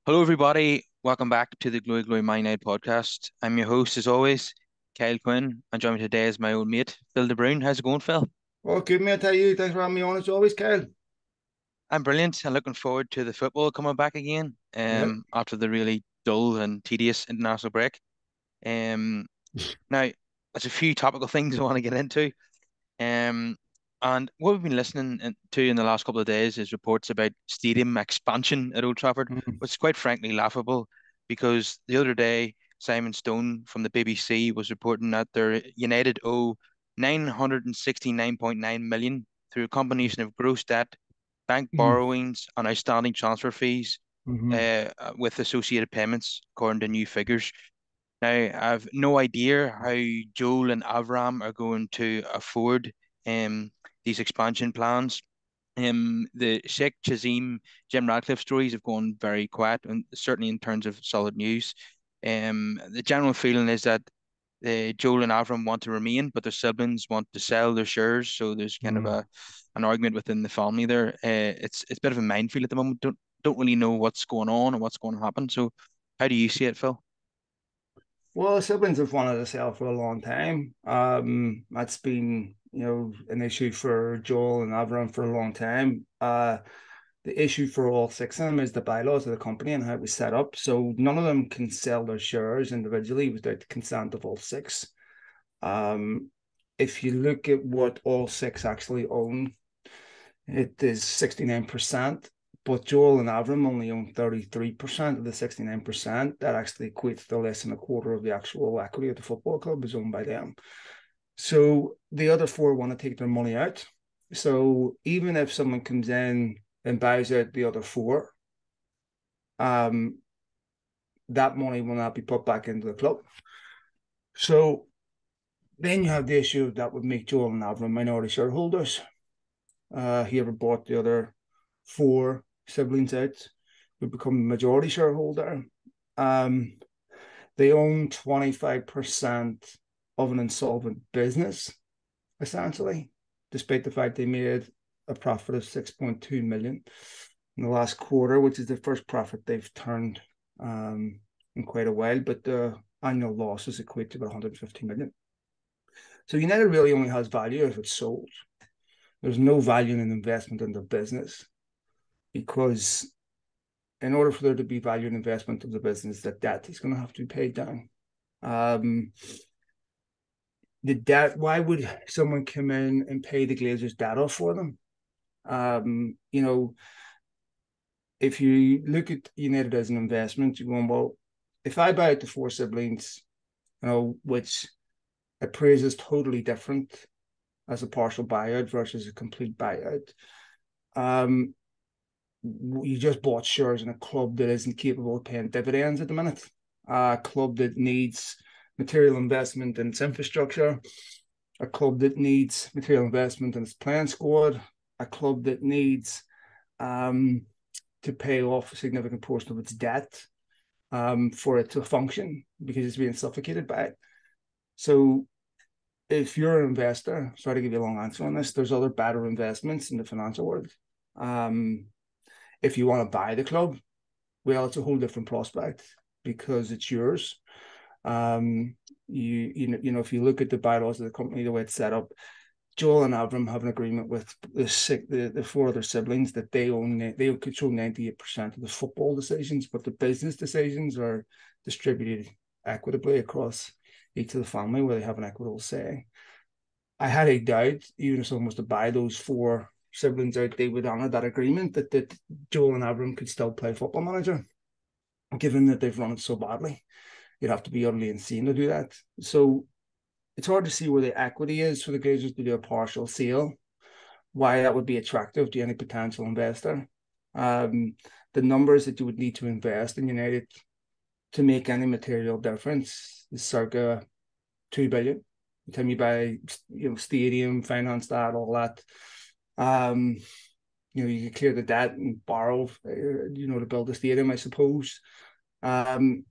Hello, everybody. Welcome back to the Glory Glory My Night podcast. I'm your host, as always, Kyle Quinn, and joining me today is my old mate, Phil De Brun. How's it going, Phil? Well, good mate, how you? Thanks for having me on as always, Kyle. I'm brilliant. I'm looking forward to the football coming back again Yep. after the really dull and tedious international break. Um, Now, there's a few topical things I want to get into. Um, and what we've been listening to in the last couple of days is reports about stadium expansion at Old Trafford, Mm. which is quite frankly laughable because the other day Simon Stone from the BBC was reporting that their United owe 969.9 million through a combination of gross debt, bank Mm. borrowings, and outstanding transfer fees, Mm-hmm. with associated payments, according to new figures. Now, I've no idea how Joel and Avram are going to afford these expansion plans. The Sheikh Chazim, Jim Radcliffe stories have gone very quiet, and certainly in terms of solid news. The general feeling is that Joel and Avram want to remain, but their siblings want to sell their shares. So there's kind of Mm. an argument within the family there. It's a bit of a minefield at the moment. Don't really know what's going on and what's going to happen. So, how do you see it, Phil? Well, siblings have wanted to sell for a long time. That's been, an issue for Joel and Avram for a long time. The issue for all six of them is the bylaws of the company and how it was set up. So none of them can sell their shares individually without the consent of all six. Um, if you look at what all six actually own, it is 69%, but Joel and Avram only own 33% of the 69%. That actually equates to less than a quarter of the actual equity of the football club is owned by them. So the other four want to take their money out. So even if someone comes in and buys out the other four, um, that money will not be put back into the club. So then you have the issue that would make Joel and Avram minority shareholders. He ever bought the other four siblings out, who become the majority shareholder. Um, they own 25% of an insolvent business, essentially, despite the fact they made a profit of 6.2 million in the last quarter, which is the first profit they've turned in quite a while. But the annual losses equate to about 150 million. So United really only has value if it's sold. There's no value in an investment in the business because in order for there to be value and investment of the business, that debt is going to have to be paid down. Um, the debt, why would someone come in and pay the Glazers' debt off for them? Um, you know, if you look at United as an investment, you're going, well, if I buy out the four siblings, which appraises totally different as a partial buyout versus a complete buyout. Um, you just bought shares in a club that isn't capable of paying dividends at the minute, a club that needs material investment in its infrastructure, a club that needs material investment in its playing squad, a club that needs um, to pay off a significant portion of its debt for it to function because it's being suffocated by it. So if you're an investor, sorry to give you a long answer on this, there's other better investments in the financial world. Um, if you want to buy the club, well, it's a whole different prospect because it's yours. Um, if you look at the bylaws of the company, the way it's set up, Joel and Avram have an agreement with the four other siblings that they control 98% of the football decisions, but the business decisions are distributed equitably across each of the family where they have an equitable say. I had a doubt, even if someone was to buy those four siblings out, they would honour that agreement that Joel and Avram could still play football manager, given that they've run it so badly. You'd have to be utterly insane to do that. So it's hard to see where the equity is for the Glazers to do a partial sale, why that would be attractive to any potential investor. Um, the numbers that you would need to invest in United to make any material difference is circa 2 billion. The time you buy, stadium, finance that, all that. Um, you can clear the debt and borrow, to build a stadium, I suppose. Um,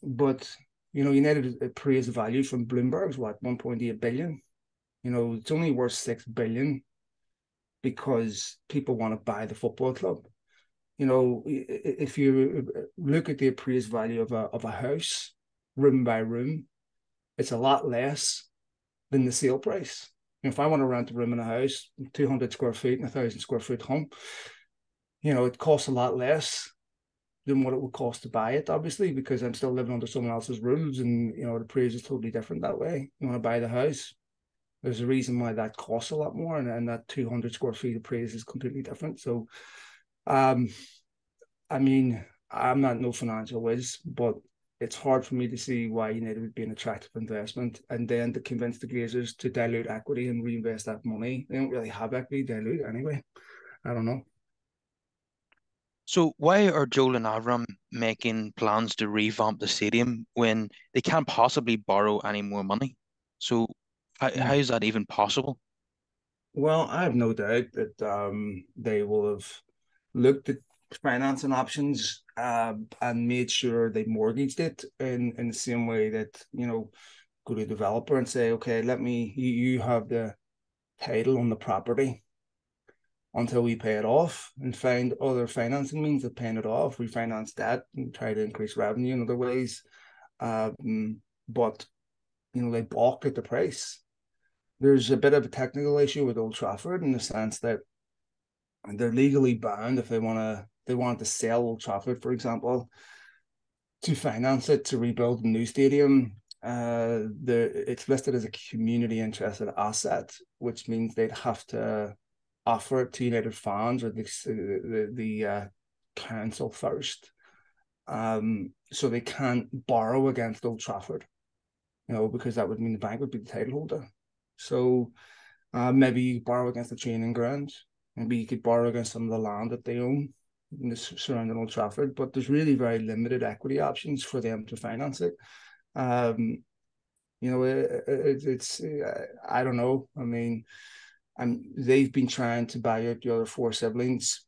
but United appraised value from Bloomberg's 1.8 billion. It's only worth 6 billion because people want to buy the football club. if you look at the appraised value of a house, room by room, it's a lot less than the sale price. If I want to rent a room in a house, 200 square feet in a 1,000 square foot home, it costs a lot less than what it would cost to buy it, obviously, because I'm still living under someone else's rules, and the price is totally different that way. You want to buy the house, there's a reason why that costs a lot more, and that 200 square feet of price is completely different. So, um, I mean, I'm not no financial whiz, but it's hard for me to see why United would be an attractive investment, and then to convince the Glazers to dilute equity and reinvest that money. They don't really have equity dilute anyway. I don't know. So why are Joel and Avram making plans to revamp the stadium when they can't possibly borrow any more money? So how Mm. is that even possible? Well, I have no doubt that they will have looked at financing options and made sure they mortgaged it in the same way that, go to a developer and say, okay, you have the title on the property until we pay it off, and find other financing means of paying it off, refinance debt and try to increase revenue in other ways. But, they balked at the price. There's a bit of a technical issue with Old Trafford in the sense that they're legally bound if they want to sell Old Trafford, for example, to finance it to rebuild a new stadium. It's listed as a community interested asset, which means they'd have to offer it to United fans or the council first. So they can't borrow against Old Trafford, because that would mean the bank would be the title holder. So maybe you borrow against the training grounds. Maybe you could borrow against some of the land that they own in the surrounding Old Trafford. But there's really very limited equity options for them to finance it. It's I don't know. I mean, and they've been trying to buy out the other four siblings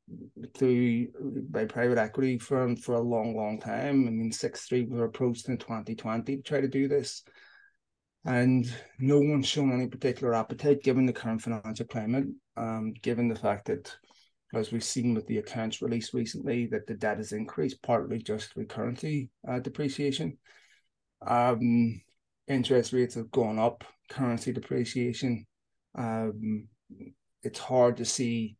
by private equity firm for a long, long time. I mean, Sixth Street were approached in 2020 to try to do this, and no one's shown any particular appetite given the current financial climate, given the fact that, as we've seen with the accounts released recently, that the debt has increased, partly just through currency depreciation. Interest rates have gone up, currency depreciation. It's hard to see,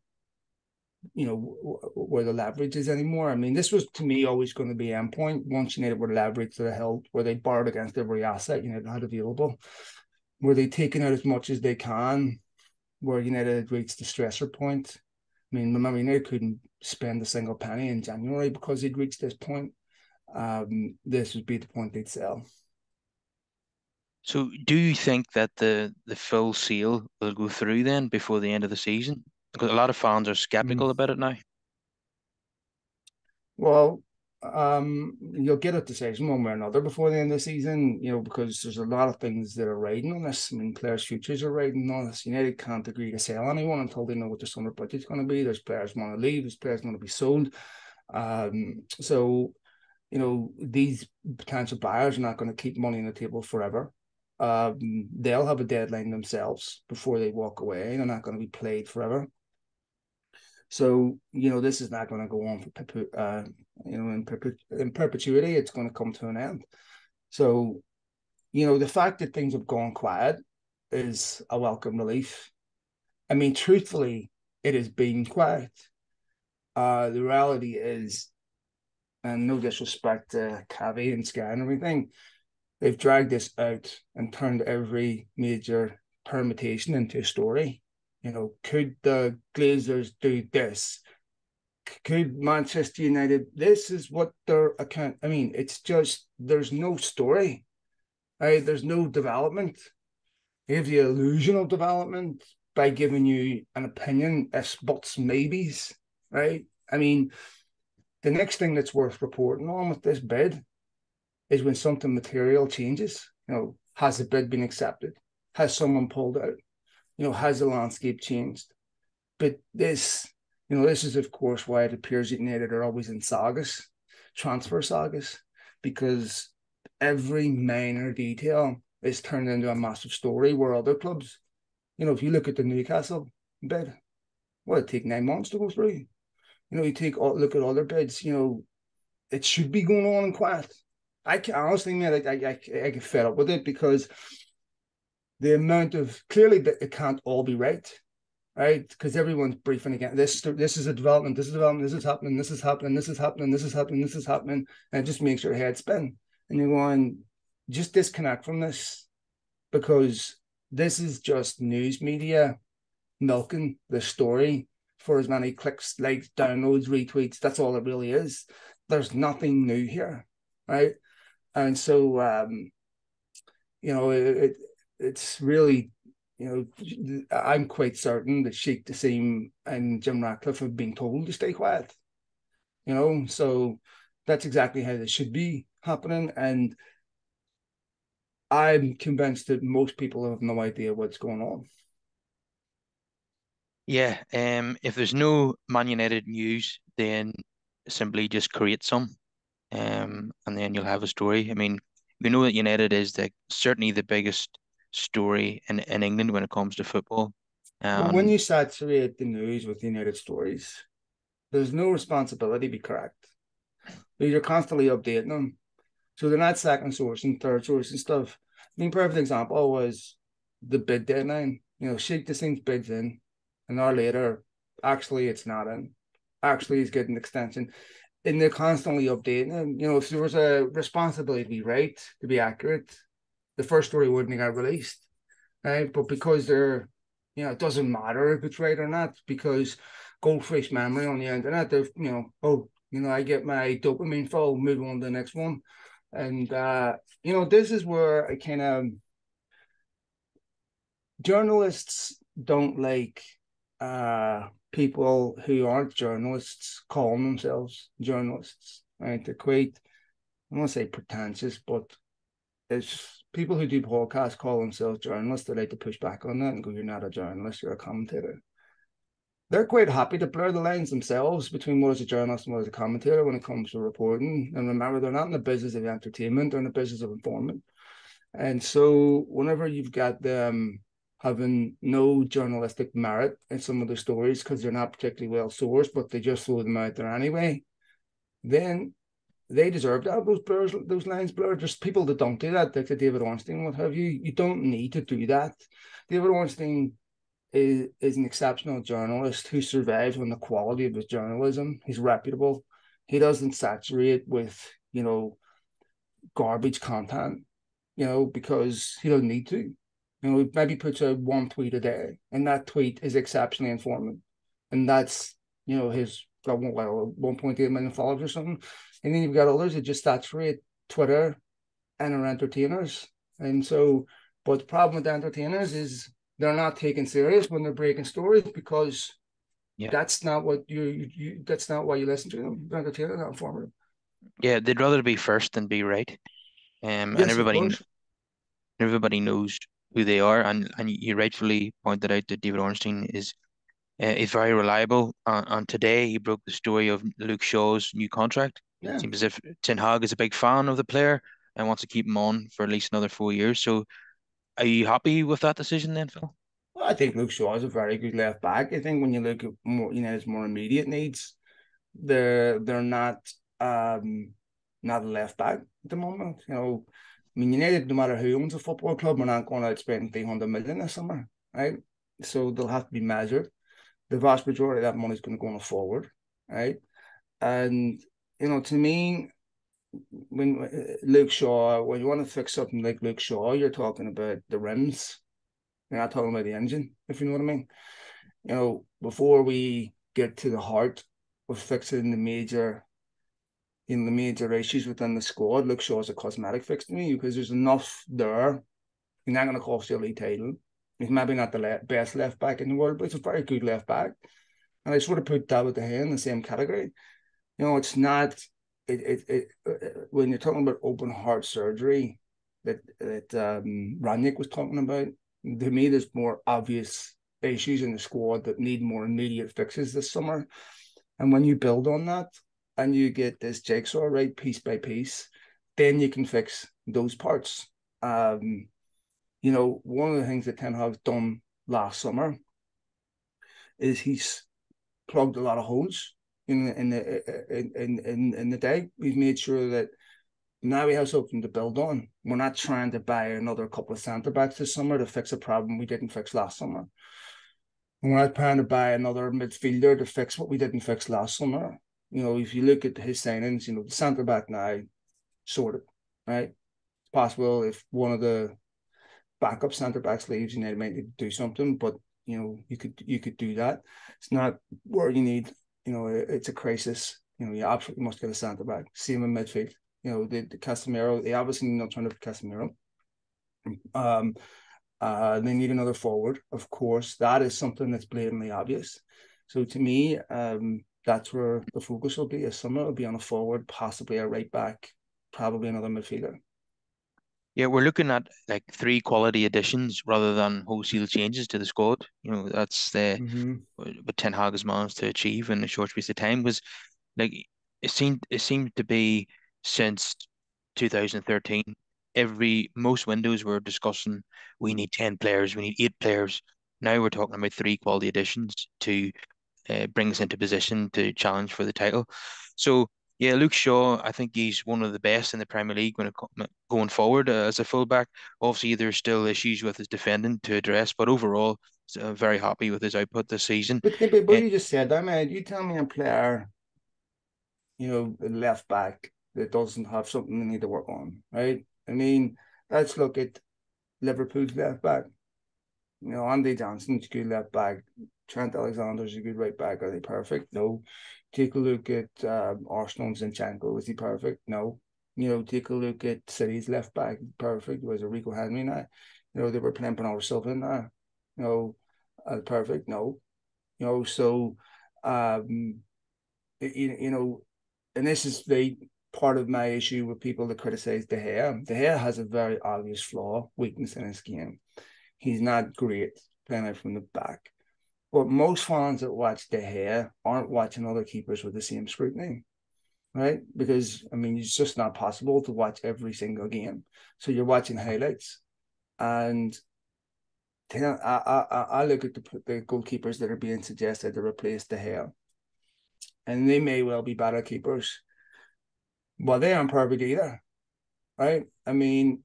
where the leverage is anymore. I mean, this was to me always going to be endpoint. Once United were leveraged to the hilt, where they borrowed against every asset United had available, where they taken out as much as they can, where United had reached the stressor point. I mean, remember, United couldn't spend a single penny in January because they'd reached this point. This would be the point they'd sell. So do you think that the full sale will go through then before the end of the season? Because a lot of fans are Mm. skeptical about it now. Well, you'll get a decision one way or another before the end of the season, because there's a lot of things that are riding on this. I mean, players' futures are riding on this. United can't agree to sell anyone until they know what their summer budget's going to be. There's players want to leave, there's players want to be sold. So, these potential buyers are not going to keep money on the table forever. They'll have a deadline themselves before they walk away. They're not going to be played forever. So, this is not going to go on for in perpetuity. It's going to come to an end. So, the fact that things have gone quiet is a welcome relief. I mean, truthfully, it has been quiet. The reality is, and no disrespect to Cavi and Sky and everything, they've dragged this out and turned every major permutation into a story. Could the Glazers do this? Could Manchester United? This is what their account. I mean, it's just there's no story, right? There's no development. They have the illusion of development by giving you an opinion, as buts, maybes, right? I mean, the next thing that's worth reporting on with this bid is when something material changes. Has the bid been accepted? Has someone pulled out? Has the landscape changed? But this is of course why it appears that United are always in sagas, transfer sagas, because every minor detail is turned into a massive story. Where other clubs, if you look at the Newcastle bid, well, it take 9 months to go through. You take a look at other bids. It should be going on in quiet. I can honestly, man, I get fed up with it because the amount of clearly that it can't all be right, right? Because everyone's briefing again. This is a development. This is development. This is happening. This is happening. This is happening. This is happening. This is happening, and it just makes your head spin. And you're going, just disconnect from this because this is just news media milking the story for as many clicks, likes, downloads, retweets. That's all it really is. There's nothing new here, right? And so, it's really, I'm quite certain that Sheikh Dassim and Jim Ratcliffe have been told to stay quiet. So that's exactly how this should be happening. And I'm convinced that most people have no idea what's going on. Yeah, if there's no Man United news, then simply just create some, and then you'll have a story. I mean, we know that United is certainly the biggest story in England when it comes to football. Well, when Um, you saturate the news with United stories, there's no responsibility to be correct. You're constantly updating them. So they're not second source and third source and stuff. I mean, perfect example was the bid deadline. Sheikh Dassim's bids in, an hour later, actually it's not in. Actually, he's getting an extension. And they're constantly updating him. If there was a responsibility to be right, to be accurate, the first story wouldn't have got released. Right? But because it doesn't matter if it's right or not, because goldfish memory on the internet, they've, I get my dopamine full, move on to the next one. And this is where I kind of journalists don't like people who aren't journalists calling themselves journalists. Right? They're quite, I don't want to say pretentious, but it's people who do podcasts call themselves journalists. They like to push back on that and go, "You're not a journalist, you're a commentator." They're quite happy to blur the lines themselves between what is a journalist and what is a commentator when it comes to reporting. And remember, they're not in the business of entertainment, they're in the business of informant. And so whenever you've got them having no journalistic merit in some of the stories because they're not particularly well sourced, but they just throw them out there anyway, then they deserve to have those lines blurred. There's people that don't do that, like the David Ornstein, what have you. You don't need to do that. David Ornstein is an exceptional journalist who survives on the quality of his journalism. He's reputable. He doesn't saturate with, garbage content, because he doesn't need to. He maybe puts out one tweet a day, and that tweet is exceptionally informative. And that's, his got 1.8 million followers or something. And then you've got others that just saturate Twitter and are entertainers. And so, but the problem with the entertainers is they're not taken serious when they're breaking stories because yeah, that's not what that's not why you listen to them. They're entertaining, not informative. yeah, they'd rather be first than be right. And Yes, of course. everybody knows who they are, and you rightfully pointed out that David Ornstein is very reliable. And today he broke the story of Luke Shaw's new contract. It Yeah. seems as if Ten Hag is a big fan of the player and wants to keep him on for at least another 4 years. So, are you happy with that decision then, Phil? Well, I think Luke Shaw is a very good left back. I think when you look at more, his more immediate needs, they're not a left back at the moment. I mean, United, no matter who owns a football club, we're not going to spend 300 million this summer, right? So they'll have to be measured. The vast majority of that money is going to go on a forward, right? And to me, when Luke Shaw, when you want to fix something like Luke Shaw, you're talking about the rims. You're not talking about the engine, if you know what I mean. Before we get to the heart of fixing the major issues within the squad, Luke Shaw's a cosmetic fix to me because there's enough there. He's not going to cost you a league title. He's maybe not the best left back in the world, but he's a very good left back. And I sort of put David De Gea in the same category. It's not when you're talking about open heart surgery that Ranić was talking about. To me, there's more obvious issues in the squad that need more immediate fixes this summer. And when you build on that and you get this jigsaw right piece by piece, then you can fix those parts. One of the things that Ten Hag's done last summer is he's plugged a lot of holes. in the day. We've made sure that now we have something to build on. We're not trying to buy another couple of centre backs this summer to fix a problem we didn't fix last summer. And we're not trying to buy another midfielder to fix what we didn't fix last summer. If you look at his signings, the centre back now sorted, right? It's possible if one of the backup centre backs leaves, United might need to do something, but you could do that. It's not where you need. It's a crisis. You absolutely must get a centre back. Same in midfield. The Casemiro. They obviously need an alternative to Casemiro. They need another forward, of course. That is something that's blatantly obvious. So to me, that's where the focus will be. This summer will be on a forward, possibly a right back, probably another midfielder. Yeah, we're looking at like three quality additions rather than wholesale changes to the squad. That's what Ten Hag has managed to achieve in a short space of time. Was like it seemed to be since 2013, most windows were discussing we need 10 players, we need 8 players. Now we're talking about three quality additions to bring us into position to challenge for the title. So yeah, Luke Shaw, I think he's one of the best in the Premier League when going forward as a fullback. Obviously, there's still issues with his defending to address, but overall, very happy with his output this season. But what Uh, you just said, I mean, you tell me a player, left back that doesn't have something they need to work on, right? I mean, let's look at Liverpool's left back. Andy Johnson's a good left back. Trent Alexander's a good right back. Are they perfect? No. Take a look at Arsenal Zinchenko. Is he perfect? No. Take a look at City's left back. Perfect. Was it Rico Henry now? They were playing Bernardo Silva in there. Perfect? No. So, and this is the part of my issue with people that criticize De Gea. De Gea has a very obvious flaw, weakness in his game. He's not great playing out from the back. But most fans that watch De Gea aren't watching other keepers with the same scrutiny, right? Because, I mean, it's just not possible to watch every single game. So you're watching highlights. And I look at the goalkeepers that are being suggested to replace De Gea. And they may well be better keepers. But they aren't perfect either, right? I mean,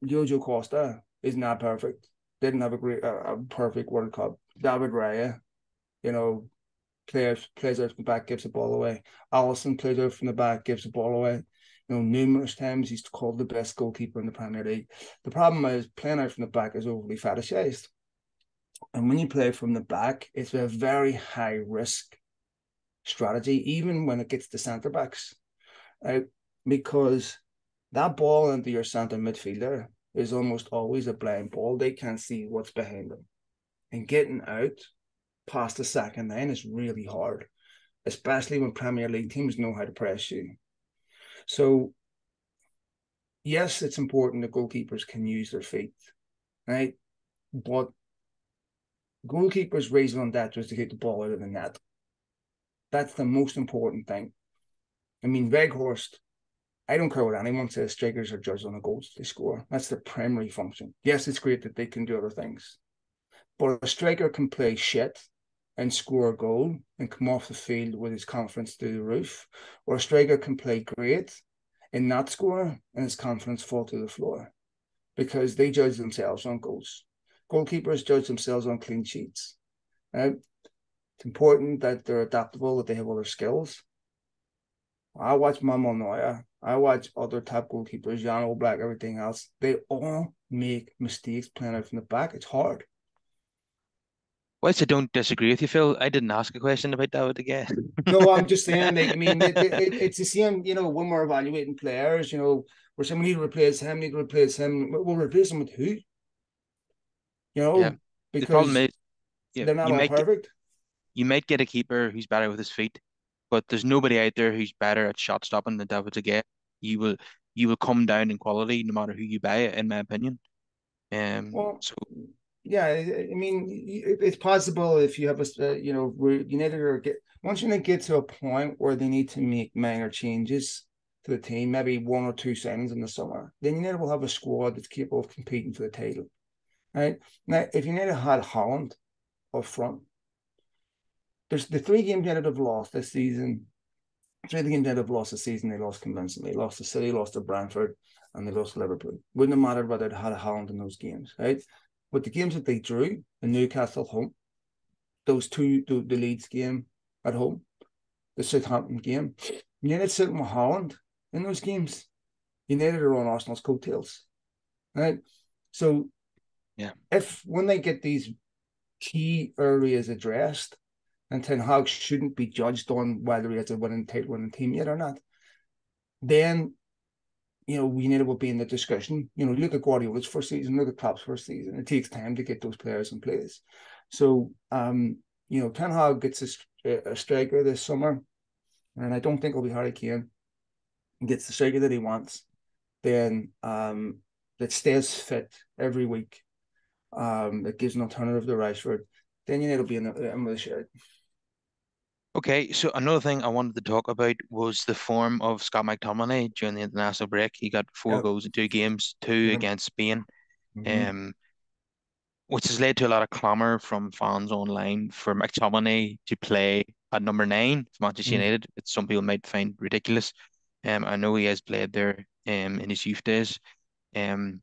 Jojo Costa is not perfect. Didn't have a perfect World Cup. David Raya, plays out from the back, gives the ball away. Alisson plays out from the back, gives the ball away. Numerous times he's called the best goalkeeper in the Premier League. The problem is playing out from the back is overly fetishized. And when you play from the back, it's a very high risk strategy, even when it gets to centre backs, right? Because that ball into your centre midfielder is almost always a blind ball. They can't see what's behind them. And getting out past the second line is really hard, especially when Premier League teams know how to press you. So, yes, it's important that goalkeepers can use their feet, right? But goalkeepers' raison d'etre is to get the ball out of the net. That's the most important thing. I mean, Weghorst, I don't care what anyone says, strikers are judged on the goals they score. That's their primary function. Yes, it's great that they can do other things. But a striker can play shit and score a goal and come off the field with his confidence through the roof. Or a striker can play great and not score and his confidence fall to the floor. Because they judge themselves on goals. Goalkeepers judge themselves on clean sheets. Right? It's important that they're adaptable, that they have other skills. I watch Manuel Neuer. I watch other top goalkeepers, Jan Oblak, everything else. They all make mistakes playing out from the back. It's hard. Whilst I don't disagree with you, Phil, I didn't ask a question about David again. No, I'm just saying, like, I mean, it's the same, when we're evaluating players, where somebody need to replace him, we'll replace him with who? Yeah. The problem Because is, yeah, they're not all perfect. you might get a keeper who's better with his feet, but there's nobody out there who's better at shot stopping than David De Gea. You will you will come down in quality no matter who you buy, in my opinion. Well, So yeah, I mean, it's possible if you have where United are once you get to a point where they need to make minor changes to the team, maybe one or two signings in the summer, then United will have a squad that's capable of competing for the title. Right now, if United had Holland up front, there's the 3 games that have lost this season. 3 games that have lost this season, they lost convincingly. They lost to City, lost to Brentford, and they lost to Liverpool. Wouldn't have mattered whether they had a Haaland in those games, right? But the games that they drew, the Newcastle home, those two, the Leeds game at home, the Southampton game, United sitting with Haaland in those games. United are on Arsenal's coattails, right? So Yeah. if when they get these key areas addressed, and Ten Hag shouldn't be judged on whether he has a winning team yet or not, then United will be in the discussion. Look at Guardiola's first season, look at Klopp's first season. It takes time to get those players in place. So, Ten Hag gets a striker this summer, and I don't think it'll be Harry Kane. He gets the striker that he wants, then that stays fit every week, that gives an alternative to Rashford, then United will be in the shirt. Okay, so another thing I wanted to talk about was the form of Scott McTominay during the international break. He got four Yep. goals in 2 games, two Yep. against Spain, Mm-hmm. um, which has led to a lot of clamour from fans online for McTominay to play at number 9 for Manchester Mm-hmm. United, which some people might find ridiculous. I know he has played there in his youth days, um,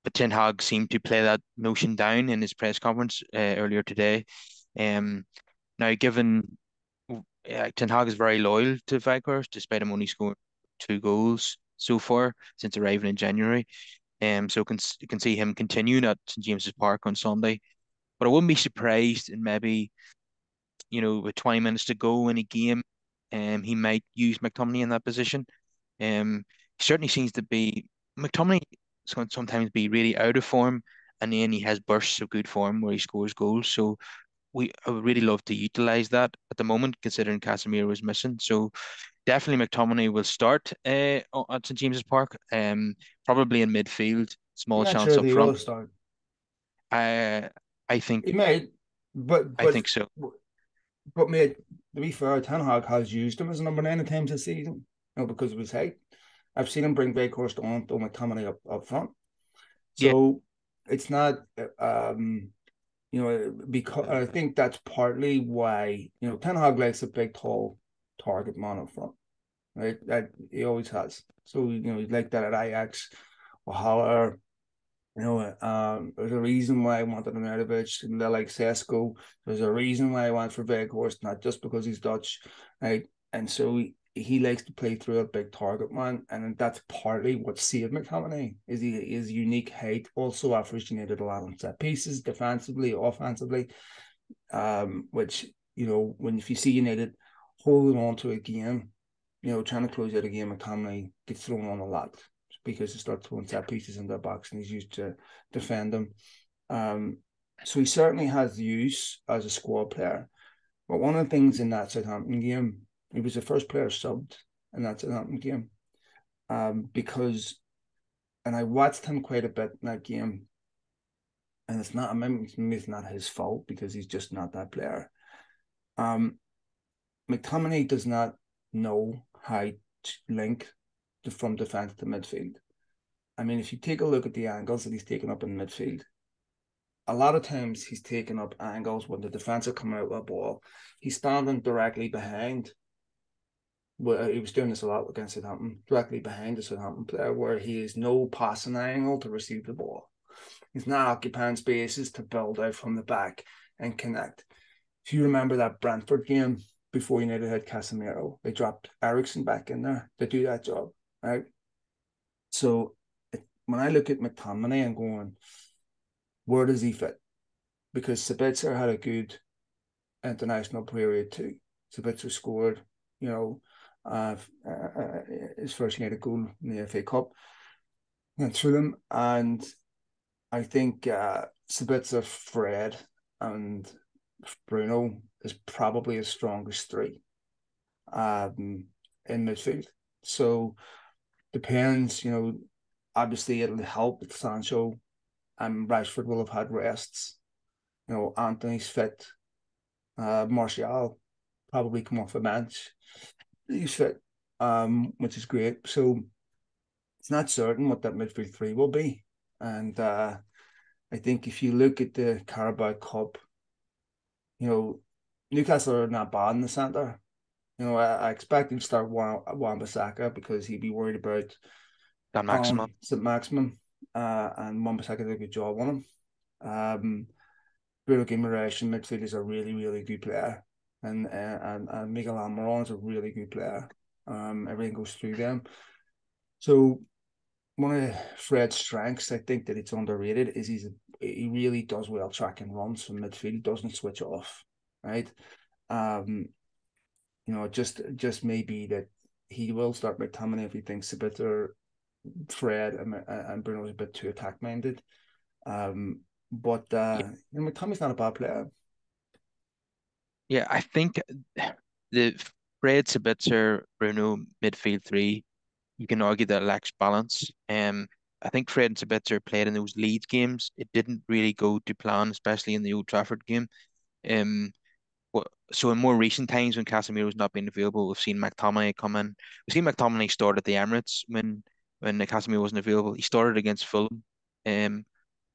but Ten Hag seemed to play that notion down in his press conference earlier today. Um, Now, given Ten Hag is very loyal to Weghorst, despite him only scoring 2 goals so far since arriving in January. So you can see him continuing at St James's Park on Sunday. But I wouldn't be surprised in maybe, with 20 minutes to go in a game, he might use McTominay in that position. He certainly seems to be McTominay can sometimes be really out of form, and then he has bursts of good form where he scores goals. So I would really love to utilize that at the moment, considering Casemiro is missing. So definitely McTominay will start at St James's Park. Probably in midfield, I'm small not chance sure up they front. will start. I I He think might, but I but think so. but mate, to be fair, Ten Hag has used him as a number 9 at times this season, because of his height. I've seen him bring Weghorst on to McTominay up front. Yeah, So it's not, because I think that's partly why, Ten Hag likes a big, tall target man up front, right? That he always has. So, he's like that at Ajax or Haller. There's a reason why I wanted Arnautovic and they like Sesko. There's a reason why I went for Weghorst, not just because he's Dutch, right? And so he likes to play through a big target man, and that's partly what saved McTominay is his unique height. Also offers United a lot on set pieces, defensively, offensively, which when if you see United holding on to a game, trying to close out a game, McTominay gets thrown on a lot because he starts throwing set pieces in their box and he's used to defend them. So he certainly has use as a squad player. But one of the things in that Southampton game, he was the first player subbed in that Southampton game, because, and I watched him quite a bit in that game, and maybe it's not his fault because he's just not that player. McTominay does not know how to link from defence to midfield. I mean, if you take a look at the angles that he's taken up in midfield, a lot of times he's taken up angles when the defence are coming out with a ball. He's standing directly behind. Well, he was doing this a lot against Southampton, directly behind the Southampton player, where he has no passing angle to receive the ball. He's not occupying spaces to build out from the back and connect. If you remember that Brentford game before United had Casemiro, they dropped Eriksen back in there to do that job, right? So when I look at McTominay, I'm going, where does he fit? Because Sabitzer had a good international period too. Sabitzer scored, his first United goal in the FA Cup against Fulham, and I think Sabitzer, Fred, and Bruno is probably his strongest three in midfield. So depends, obviously it'll help with Sancho and Rashford will have had rests. Anthony's fit. Martial probably come off a bench. He's fit, which is great. So it's not certain what that midfield three will be. And I think if you look at the Carabao Cup, Newcastle are not bad in the centre. I expect him to start Wan-Bissaka because he'd be worried about That maximum. St. Maximin, and Wan-Bissaka did a good job on him. Bruno Guimaraes in midfield is a really, really good player, and Miguel Almiron is a really good player. Everything goes through them. So one of Fred's strengths, I think that it's underrated, is he really does well tracking runs from midfield. He doesn't switch off, right? Um, just maybe that he will start McTominay if he thinks a bit, or Fred and Bruno's a bit too attack minded. But Yeah, McTominay's not a bad player. yeah. I think the Fred Sabitzer, Bruno midfield three. You can argue that it lacks balance. I think Fred and Sabitzer played in those Leeds games. It didn't really go to plan, especially in the Old Trafford game. Um, so in more recent times when Casemiro's not been available, we've seen McTominay come in. We've seen McTominay start at the Emirates when Casemiro wasn't available. He started against Fulham,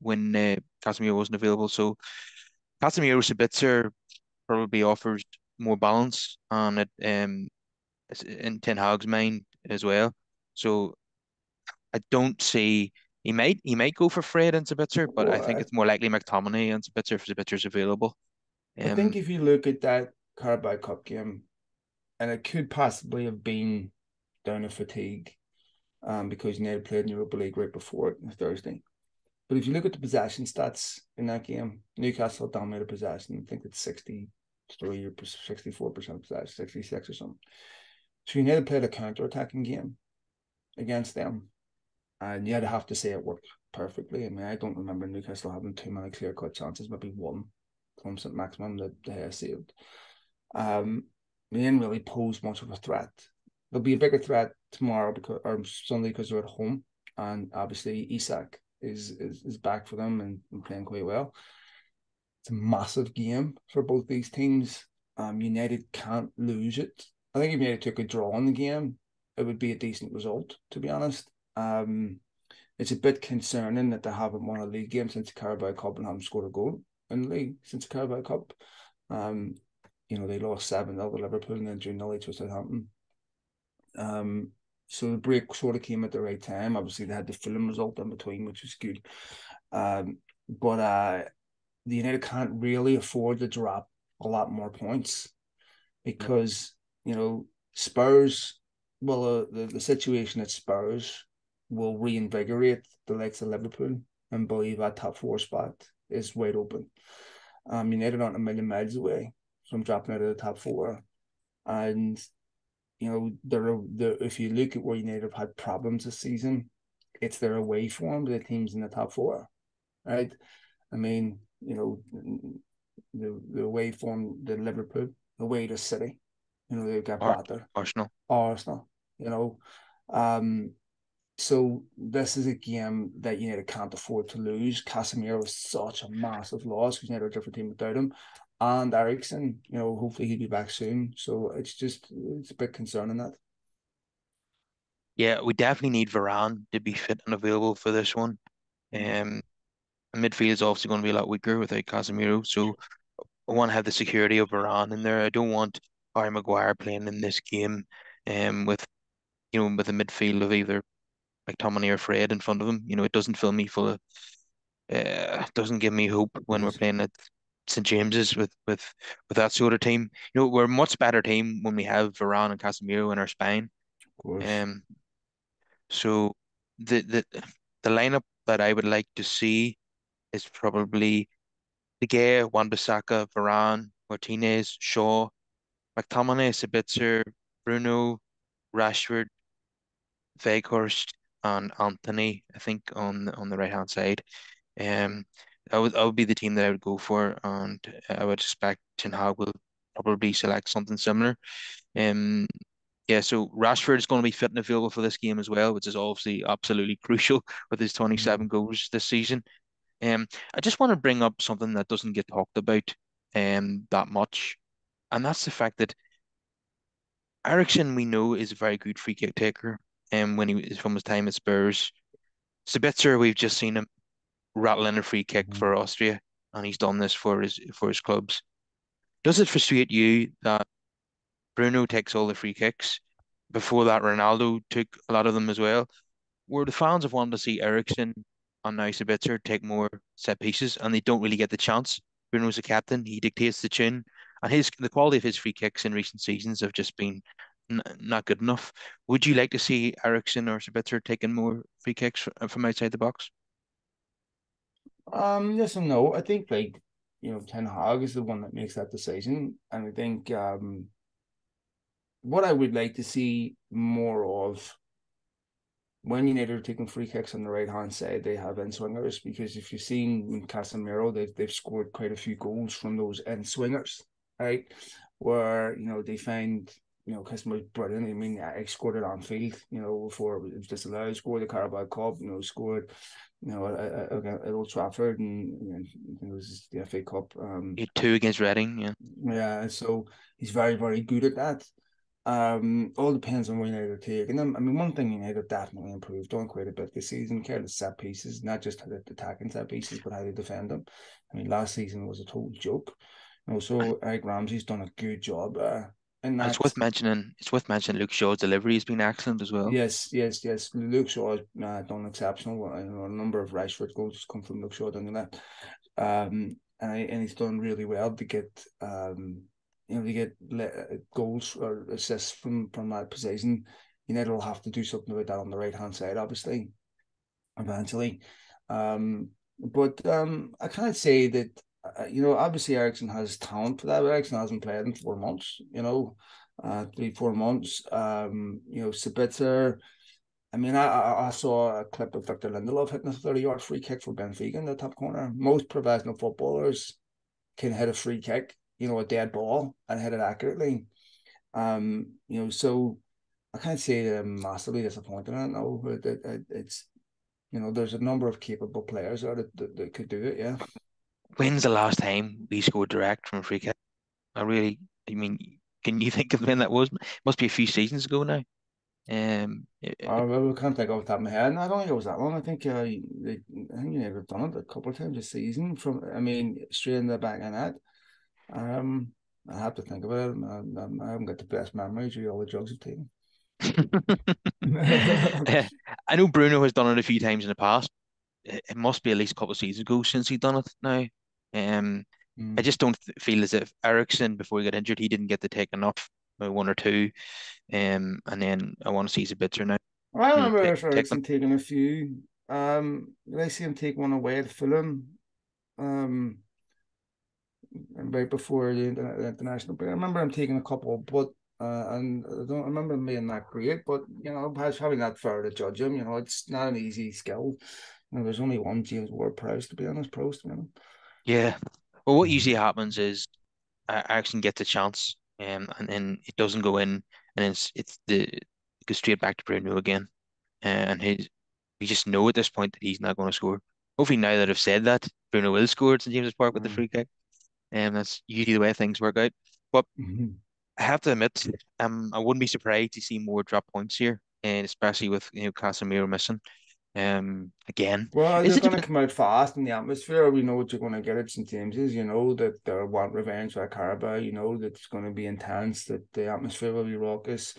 when Casemiro wasn't available. So Casemiro Sabitzer probably offers more balance on it, in Ten Hag's mind as well. So I don't see he might go for Fred and Sabitzer, but I Well, think it's more likely McTominay and Sabitzer if Sabitzer's available. I think Um, if you look at that Carabao Cup game, and it could possibly have been down to fatigue, because United played in Europa League right before it on Thursday. But if you look at the possession stats in that game, Newcastle dominated possession. I think it's 63 or 64% possession, 66 or something. So United played a counter attacking game against them. And you'd have to say it worked perfectly. I mean, I don't remember Newcastle having too many clear cut chances, maybe one from St. Maximin that they saved. They didn't really pose much of a threat. There'll be a bigger threat tomorrow because, or Sunday, because they're at home, and obviously Isak is back for them and playing quite well. It's a massive game for both these teams. United can't lose it. I think if United took a draw in the game, it would be a decent result, to be honest. It's a bit concerning that they haven't won a league game since the Carabao Cup and haven't scored a goal in the league since the Carabao Cup. Um, they lost 7-0 to Liverpool and then 2-0 to Southampton. So the break sort of came at the right time. Obviously, they had the Fulham result in between, which was good. But the United can't really afford to drop a lot more points no, because Spurs. Well, the situation at Spurs will reinvigorate the likes of Liverpool and believe that top four spot is wide open. United aren't a million miles away from dropping out of the top four, and if you look at where United have had problems this season, it's their away form to the teams in the top four, right? I mean, the away form, the Liverpool, away to City, they got Ar battered. Arsenal. Arsenal, you know. Um, so this is a game that United can't afford to lose. Casemiro is such a massive loss because United are a different team without him. And Eriksen, hopefully he'll be back soon. So it's a bit concerning that. Yeah, we definitely need Varane to be fit and available for this one. Um, midfield is obviously going to be a lot weaker without Casemiro, so I want to have the security of Varane in there. I don't want Harry Maguire playing in this game, with with a midfield of either McTominay or Fred in front of him. It doesn't fill me full of, doesn't give me hope when we're Yes, playing at St James's with that sort of team. We're a much better team when we have Varane and Casemiro in our spine. of course. Um, so the the the lineup that I would like to see is probably De Gea, Wan-Bissaka, Varane, Martinez, Shaw, McTominay, Sabitzer, Bruno, Rashford, Weghorst, and Anthony. I think on the right hand side. Um, I would be the team that I would go for, and I would expect Ten Hag will probably select something similar. Um, yeah, so Rashford is going to be fit and available for this game as well, which is obviously absolutely crucial with his 27 goals this season. I just want to bring up something that doesn't get talked about that much, and that's the fact that Ericsson we know is a very good free kick taker, when he is from his time at Spurs. Sabitzer, we've just seen him rattle in a free kick Mm-hmm. for Austria, and he's done this for his clubs. Does it frustrate you that Bruno takes all the free kicks? Before that, Ronaldo took a lot of them as well. Where the fans have wanted to see Ericsson and now Sabitzer take more set pieces, and they don't really get the chance. Bruno's the captain; he dictates the tune, and his the quality of his free kicks in recent seasons have just been not good enough. Would you like to see Ericsson or Sabitzer taking more free kicks from outside the box? Yes and no. I think Ten Hag is the one that makes that decision, and I think what I would like to see more of when United are taking free kicks on the right hand side, they have in swingers because if you've seen Casemiro, they've scored quite a few goals from those in swingers, right? Where they find Casemiro's brilliant. I mean, I scored it on field, before it was disallowed. Scored the Carabao Cup, scored at Old Trafford, and it was the FA Cup. He had two against Reading, yeah. Yeah, so he's very, very good at that. All depends on what United are taking them. I mean, one thing United definitely improved on quite a bit this season, careless set pieces, not just how they attacking set pieces, but how they defend them. I mean, last season was a total joke. So Eric Ramsey's done a good job in And it's that. worth mentioning Luke Shaw's delivery has been excellent as well. Yes, yes, yes. Luke Shaw has done exceptional. A number of Rashford goals come from Luke Shaw down the left. And he's done really well to get goals or assists from that position. United will have to do something about that on the right hand side, obviously, eventually. But I can't say that obviously Ericsson has talent for that, but Ericsson hasn't played in 4 months. 3 4 months. Sabitzer. I mean, I saw a clip of Victor Lindelof hitting a 30-yard free kick for Benfica in the top corner. Most professional footballers can hit a free kick, a dead ball, and hit it accurately. So I can't say that I'm massively disappointed in it. No, it's there's a number of capable players out that could do it. Yeah. When's the last time we scored direct from a free kick? I mean, can you think of when that was? Must be a few seasons ago now. I can't think off the top of my head. And I don't think it was that long. I think United have done it a couple of times this season. I mean, straight in the back of net. Um, I have to think about it. I haven't got the best memories of all the drugs I've taken. I know Bruno has done it a few times in the past. It must be at least a couple of seasons ago since he done it now. Um, I Mm. just don't feel as if Ericsson, before he got injured, he didn't get to take enough, one or two. And then I want to see Sabitzer now. I remember Take them. Ericsson taking a few. Did I see him take one away at Fulham? Um, right before the international break. I remember him taking a couple, but and I don't remember him being that great. But it's probably not fair to judge him. It's not an easy skill. There's only one James Ward-Prowse, to be honest. Prowse, Yeah. Well, what usually happens is Ericsson gets a chance, and then it doesn't go in, and it goes straight back to Bruno again. And we just know at this point that he's not going to score. Hopefully, now that I've said that, Bruno will score at St James's Park with the free kick, and that's usually the way things work out. But Mm-hmm. I have to admit, I wouldn't be surprised to see more drop points here, and especially with Casemiro missing. Again, Well, is they're it going to even? come out fast in the atmosphere. We know what you're going to get at St James's. You know that they want revenge for Carabao. You know that it's going to be intense, that the atmosphere will be raucous.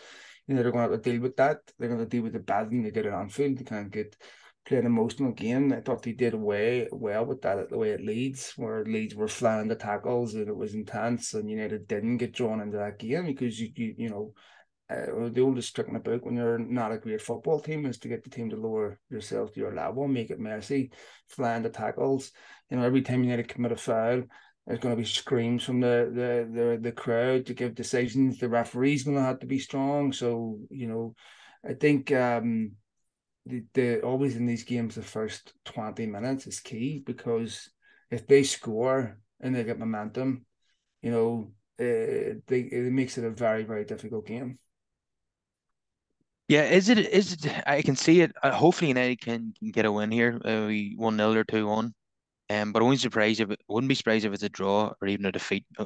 They're going to have to deal with that. They're going to deal with it badly. They did it on field. They can't get play an emotional game. I thought they did way well with that the way at Leeds, where Leeds were flying the tackles and it was intense, and United didn't get drawn into that game because the oldest trick in the book when you're not a great football team is to get the team to lower yourself to your level, make it messy, flying the tackles. Every time you need to commit a foul, there's going to be screams from the crowd to give decisions. The referee's going to have to be strong. So I think the always in these games the first 20 minutes is key because if they score and they get momentum, it makes it a very very difficult game. Yeah, is it? Is it? I can see it. Hopefully, United can get a win here. We 1-0 or 2-1. But I wouldn't be surprised if it's a draw or even a defeat. I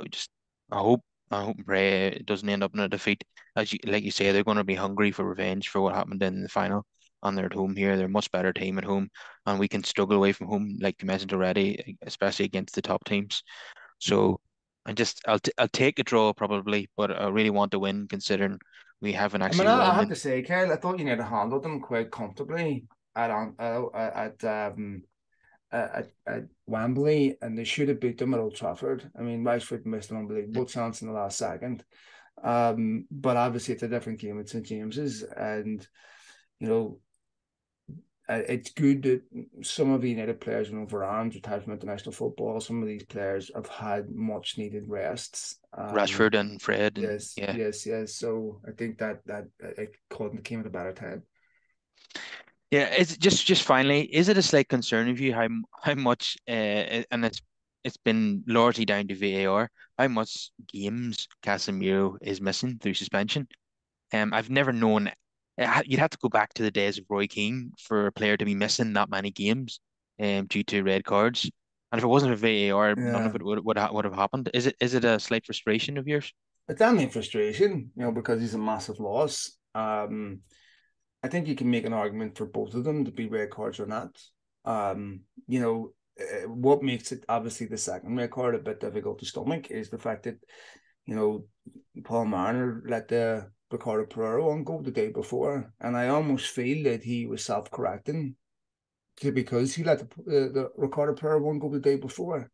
hope, I hope and pray it doesn't end up in a defeat. Like you say, they're going to be hungry for revenge for what happened in the final. And they're at home here. They're a much better team at home, and we can struggle away from home, like you mentioned already, especially against the top teams. So I'll take a draw probably, but I really want to win considering we haven't I mean, actually I won have it. to say, Kyle, I thought United handled them quite comfortably at at Wembley, and they should have beat them at Old Trafford. I mean, Rashford missed an unbelievable chance in the last second. But obviously, it's a different game at St James's, and you know, it's good that some of the United players, Varane's retired from international football. Some of these players have had much needed rests. Rashford and Fred and Yes, yeah. yes, yes. So I think that it caught the came at a better time. Yeah, it's just finally, is it a slight concern of you how much and it's been largely down to VAR, how much games Casemiro is missing through suspension? I've never known you'd have to go back to the days of Roy Keane for a player to be missing that many games due to red cards. And if it wasn't for VAR, none Yeah, of it would have happened. Is it a slight frustration of yours? it's definitely frustration, because he's a massive loss. I think you can make an argument for both of them to be red cards or not. What makes it obviously the second red card a bit difficult to stomach is the fact that, you know, Paul Marner let the Ricardo Pereira one go the day before, and I almost feel that he was self-correcting because he let the Ricardo Pereira one go the day before,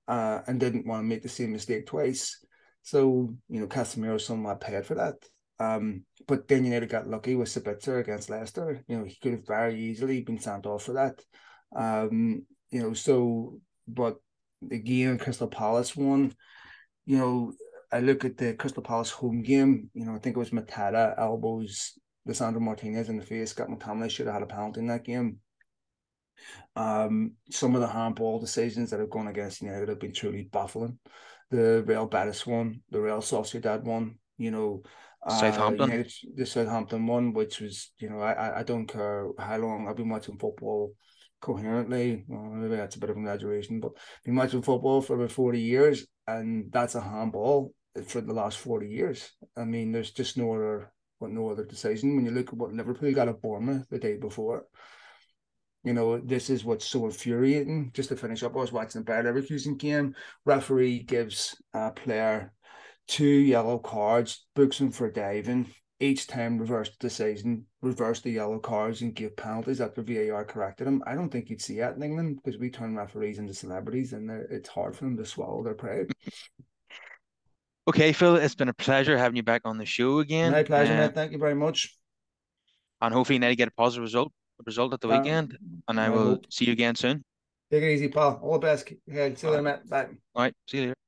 and didn't want to make the same mistake twice. So, Casemiro somewhat paid for that. But then United got lucky with Sabitzer against Leicester. He could have very easily been sent off for that. But the game Crystal Palace won, you know, I look at the Crystal Palace home game, I think it was Matata elbows Lisandro Martinez in the face, got McTominay's should have had a penalty in that game. Some of the handball decisions that have gone against United have been truly baffling. The Real Betis one, the Real Sociedad one, Southampton. United, the Southampton one, which was, I don't care how long I've been watching football coherently. Well, maybe that's a bit of an exaggeration, but I've been watching football for about 40 years, and that's a handball for the last 40 years. I mean, there's just no other decision. When you look at what Liverpool got at Bournemouth the day before, this is what's so infuriating. Just to finish up, I was watching the Bayer Leverkusen game. Referee gives a player two yellow cards, books him for diving. Each time reversed the decision, reversed the yellow cards and give penalties after VAR corrected him. I don't think you'd see that in England because we turn referees into celebrities and it's hard for them to swallow their pride. Okay, Phil, it's been a pleasure having you back on the show My again. pleasure, mate. Thank you very much. And hopefully now you get a positive result at the Uh, weekend. And I I will hope. see you again soon. Take it easy, pal. All the best. Yeah, see you All later, right. mate. Bye. All right. See you later.